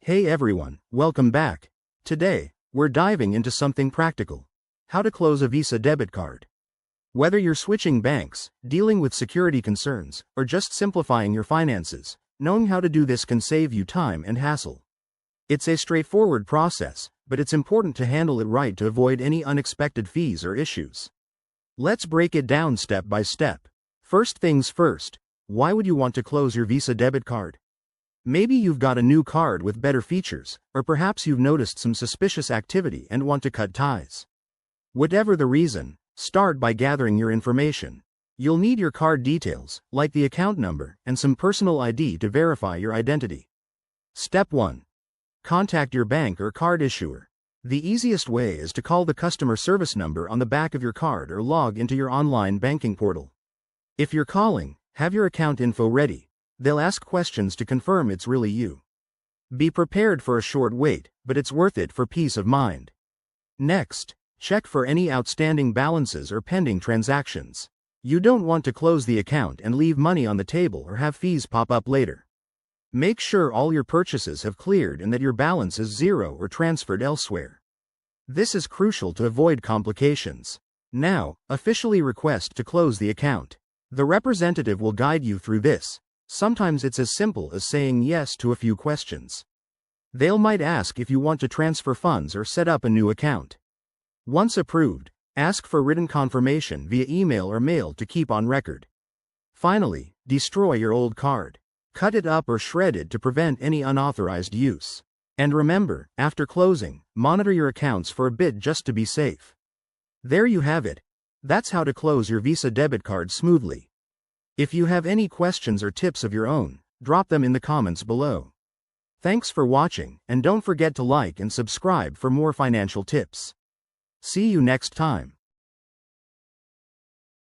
Hey everyone, welcome back. Today, we're diving into something practical. How to close a Visa debit card. Whether you're switching banks, dealing with security concerns, or just simplifying your finances, knowing how to do this can save you time and hassle. It's a straightforward process, but it's important to handle it right to avoid any unexpected fees or issues. Let's break it down step by step. First things first, why would you want to close your Visa debit card? Maybe you've got a new card with better features, or perhaps you've noticed some suspicious activity and want to cut ties. Whatever the reason, start by gathering your information. You'll need your card details, like the account number, and some personal ID to verify your identity. Step 1. Contact your bank or card issuer. The easiest way is to call the customer service number on the back of your card or log into your online banking portal. If you're calling, have your account info ready. They'll ask questions to confirm it's really you. Be prepared for a short wait, but it's worth it for peace of mind. Next, check for any outstanding balances or pending transactions. You don't want to close the account and leave money on the table or have fees pop up later. Make sure all your purchases have cleared and that your balance is zero or transferred elsewhere. This is crucial to avoid complications. Now, officially request to close the account. The representative will guide you through this. Sometimes it's as simple as saying yes to a few questions. They might ask if you want to transfer funds or set up a new account. Once approved, ask for written confirmation via email or mail to keep on record. Finally, destroy your old card. Cut it up or shred it to prevent any unauthorized use. And remember, after closing, monitor your accounts for a bit just to be safe. There you have it. That's how to close your Visa debit card smoothly. If you have any questions or tips of your own, drop them in the comments below. Thanks for watching, and don't forget to like and subscribe for more financial tips. See you next time.